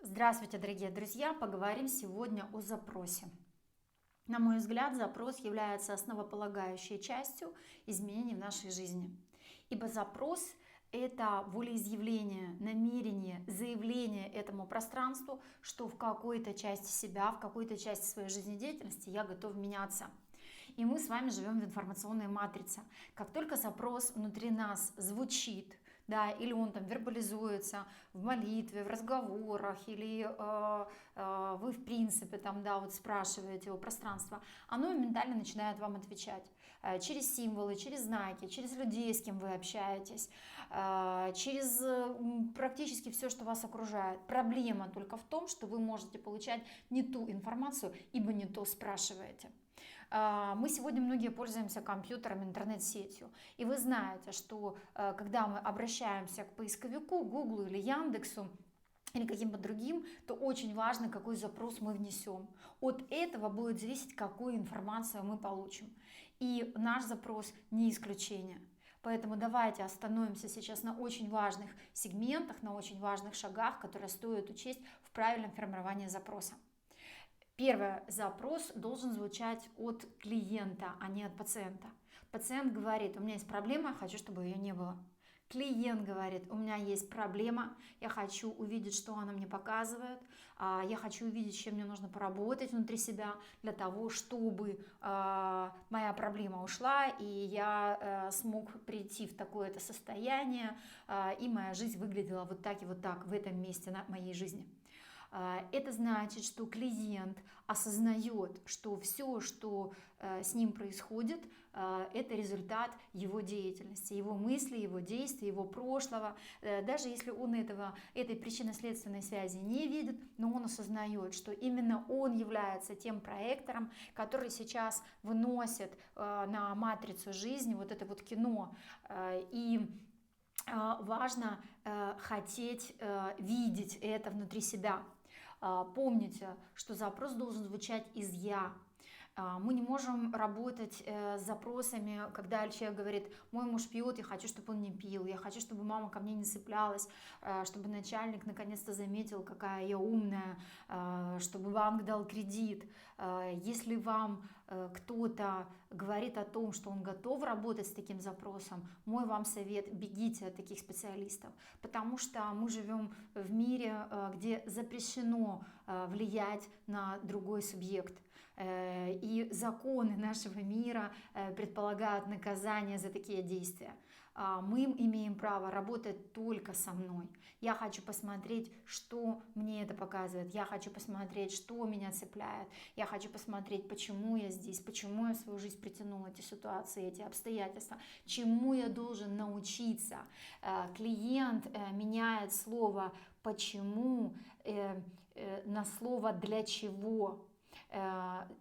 Здравствуйте, дорогие друзья! Поговорим сегодня о запросе. На мой взгляд, запрос является основополагающей частью изменений в нашей жизни. Ибо запрос– это волеизъявление, намерение, заявление этому пространству, что в какой-то части себя, в какой-то части своей жизнедеятельности я готов меняться. И мы с вами живем в информационной матрице. Как только запрос внутри нас звучит, да, или он там вербализуется в молитве, в разговорах, или вы в принципе там, да, вот спрашиваете у пространства, оно моментально начинает вам отвечать через символы, через знаки, через людей, с кем вы общаетесь, через практически все, что вас окружает. Проблема только в том, что вы можете получать не ту информацию, ибо не то спрашиваете. Мы сегодня многие пользуемся компьютером, интернет-сетью. И вы знаете, что когда мы обращаемся к поисковику, Гуглу или Яндексу, или каким-то другим, то очень важно, какой запрос мы внесем. От этого будет зависеть, какую информацию мы получим. И наш запрос не исключение. Поэтому давайте остановимся сейчас на очень важных сегментах, на очень важных шагах, которые стоит учесть в правильном формировании запроса. Первый запрос должен звучать от клиента, а не от пациента. Пациент говорит: у меня есть проблема, я хочу, чтобы ее не было. Клиент говорит: у меня есть проблема, я хочу увидеть, что она мне показывает, я хочу увидеть, с чем мне нужно поработать внутри себя для того, чтобы моя проблема ушла, и я смог прийти в такое-то состояние, и моя жизнь выглядела вот так и вот так в этом месте моей жизни. Это значит, что клиент осознает, что все, что с ним происходит, это результат его деятельности, его мыслей, его действий, его прошлого. Даже если он этой причинно-следственной связи не видит, но он осознает, что именно он является тем проектором, который сейчас выносит на матрицу жизни вот это вот кино. И важно хотеть видеть это внутри себя. Помните, что запрос должен звучать из «я». Мы не можем работать с запросами, когда человек говорит: мой муж пьет, я хочу, чтобы он не пил, я хочу, чтобы мама ко мне не цеплялась, чтобы начальник наконец-то заметил, какая я умная, чтобы банк дал кредит. Если вам кто-то говорит о том, что он готов работать с таким запросом, мой вам совет: бегите от таких специалистов, потому что мы живем в мире, где запрещено влиять на другой субъект. И законы нашего мира предполагают наказание за такие действия. Мы имеем право работать только со мной. Я хочу посмотреть, что мне это показывает. Я хочу посмотреть, что меня цепляет. Я хочу посмотреть, почему я здесь, почему я в свою жизнь притянул эти ситуации, эти обстоятельства, чему я должен научиться. Клиент меняет слово «почему» на слово «для чего».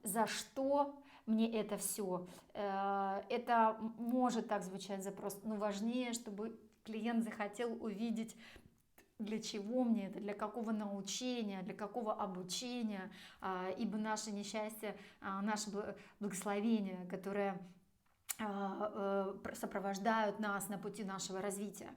За что мне это все? Это может так звучать запрос, но важнее, чтобы клиент захотел увидеть, для чего мне это, для какого научения, для какого обучения, ибо наше несчастье, наше благословение, которое сопровождают нас на пути нашего развития.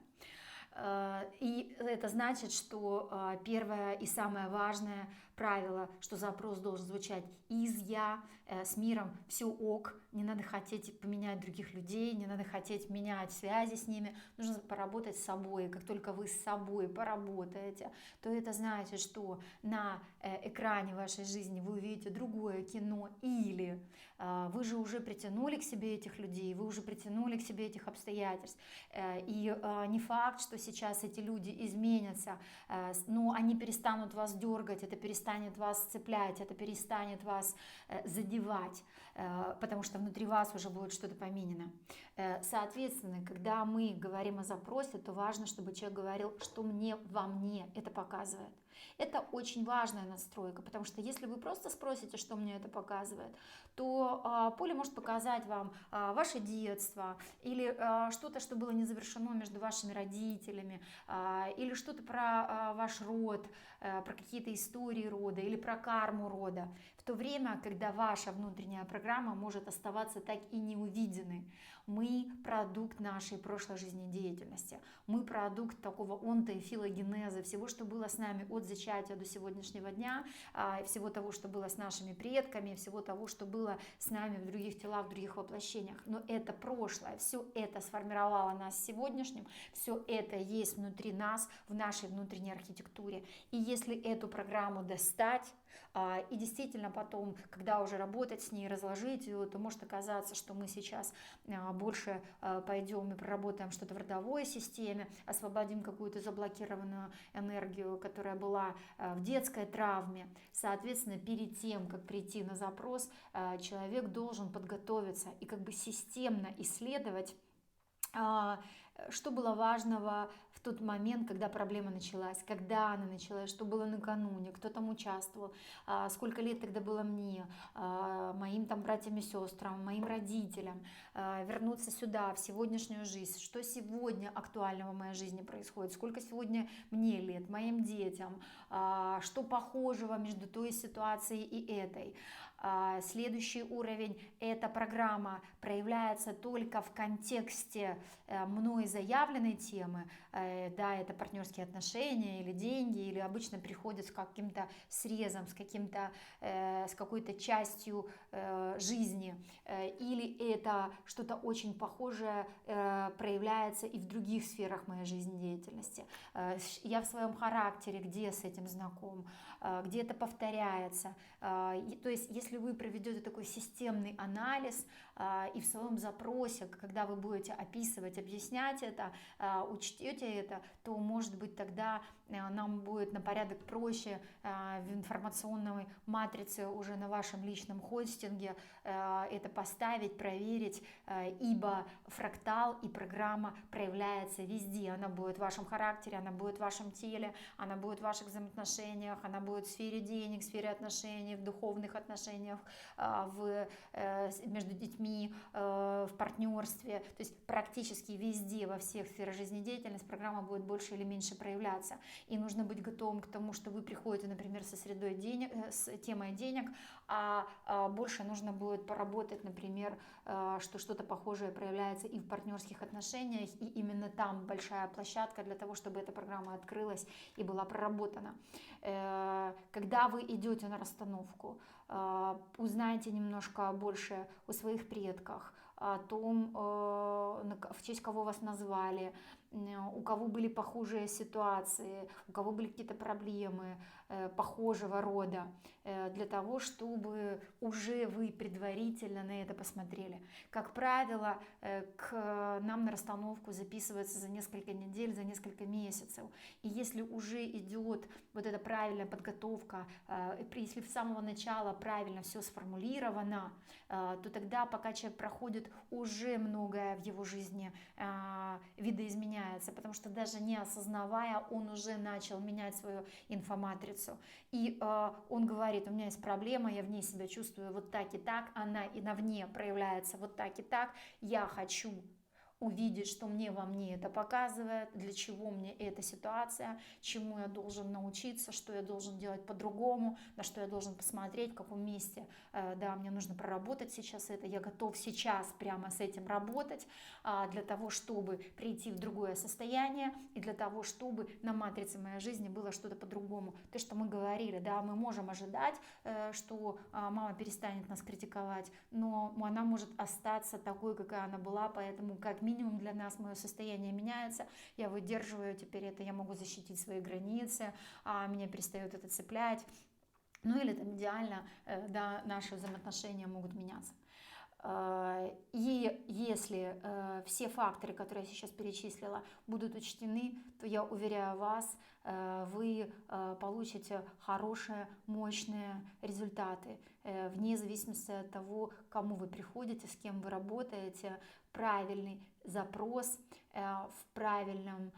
И это значит, что первое и самое важное правило, что запрос должен звучать из «я», с миром все ок, не надо хотеть поменять других людей, не надо хотеть менять связи с ними, нужно поработать с собой. Как только вы с собой поработаете, то это значит, что на экране вашей жизни вы увидите другое кино, или вы же уже притянули к себе этих людей, вы уже притянули к себе этих обстоятельств, и не факт, что сейчас эти люди изменятся, но они перестанут вас дергать, это перестанет вас цеплять, это перестанет вас задевать, потому что внутри вас уже будет что-то поменено. Соответственно, когда мы говорим о запросе, то важно, чтобы человек говорил, что мне во мне это показывает. Это очень важная настройка, потому что если вы просто спросите, что мне это показывает, то поле может показать вам ваше детство, или что-то, что было не завершено между вашими родителями, или что-то про ваш род, про какие-то истории рода, или про карму рода, в то время, когда ваша внутренняя программа может оставаться так и не увиденной. Мы мы продукт нашей прошлой жизнедеятельности, мы продукт такого онтофилогенеза, всего, что было с нами от зачатия до сегодняшнего дня, всего того, что было с нашими предками, всего того, что было с нами в других телах, в других воплощениях. Но это прошлое, все это сформировало нас сегодняшним, все это есть внутри нас, в нашей внутренней архитектуре. И если эту программу достать, и действительно потом, когда уже работать с ней, разложить ее, то может оказаться, что мы сейчас больше пойдем и проработаем что-то в родовой системе, освободим какую-то заблокированную энергию, которая была в детской травме. Соответственно, перед тем, как прийти на запрос, человек должен подготовиться и как бы системно исследовать, что было важного в тот момент, когда проблема началась, когда она началась, что было накануне, кто там участвовал, сколько лет тогда было мне, моим там братьям и сестрам, моим родителям, вернуться сюда, в сегодняшнюю жизнь, что сегодня актуального в моей жизни происходит, сколько сегодня мне лет, моим детям, что похожего между той ситуацией и этой. Следующий уровень – эта программа проявляется только в контексте мной заявленной темы, да, это партнерские отношения или деньги, или обычно приходят с каким-то срезом, с какой-то частью жизни, или это что-то очень похожее проявляется и в других сферах моей жизнедеятельности. Я в своем характере где с этим знаком, где это повторяется. То есть, если вы проведете такой системный анализ и в своем запросе, когда вы будете описывать, объяснять это, учтете это, то, может быть, тогда нам будет на порядок проще в информационной матрице уже на вашем личном хостинге это поставить, проверить, ибо фрактал и программа проявляется везде. Она будет в вашем характере, она будет в вашем теле, она будет в ваших взаимоотношениях, она будет в сфере денег, в сфере отношений, в духовных отношениях, между детьми, в партнерстве. То есть практически везде, во всех сферах жизнедеятельности программа будет больше или меньше проявляться. И нужно быть готовым к тому, что вы приходите, например, со средой денег, с темой денег, а больше нужно будет поработать, например, что что-то похожее проявляется и в партнерских отношениях, и именно там большая площадка для того, чтобы эта программа открылась и была проработана. Когда вы идете на расстановку, узнайте немножко больше о своих предках, о том, в честь кого вас назвали, у кого были похожие ситуации, у кого были какие-то проблемы похожего рода, для того, чтобы уже вы предварительно на это посмотрели. Как правило, к нам на расстановку записывается за несколько недель, за несколько месяцев. И если уже идет вот эта правильная подготовка, если с самого начала правильно все сформулировано, то тогда, пока человек проходит, уже многое в его жизни видоизменяется, потому что даже не осознавая, он уже начал менять свою инфоматрицу. И он говорит: у меня есть проблема, я в ней себя чувствую вот так и так, она и навне проявляется вот так и так, я хочу увидеть, что мне во мне это показывает, для чего мне эта ситуация, чему я должен научиться, что я должен делать по-другому, на что я должен посмотреть, в каком месте, да, мне нужно проработать сейчас это, я готов сейчас прямо с этим работать, для того, чтобы прийти в другое состояние и для того, чтобы на матрице моей жизни было что-то по-другому. То, что мы говорили, да, мы можем ожидать, что мама перестанет нас критиковать, но она может остаться такой, какая она была, поэтому как минимум для нас мое состояние меняется, я выдерживаю теперь это, я могу защитить свои границы, меня перестает это цеплять, ну или там идеально, да, наши взаимоотношения могут меняться. И если все факторы, которые я сейчас перечислила, будут учтены, то я уверяю вас, вы получите хорошие, мощные результаты, вне зависимости от того, к кому вы приходите, с кем вы работаете. Правильный запрос в правильной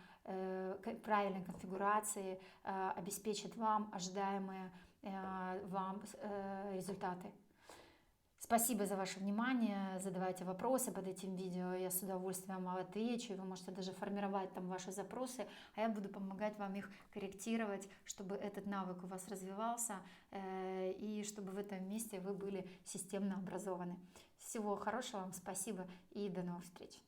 конфигурации обеспечит вам ожидаемые вам результаты. Спасибо за ваше внимание, задавайте вопросы под этим видео, я с удовольствием вам отвечу, вы можете даже формировать там ваши запросы, а я буду помогать вам их корректировать, чтобы этот навык у вас развивался и чтобы в этом месте вы были системно образованы. Всего хорошего вам, спасибо и до новых встреч!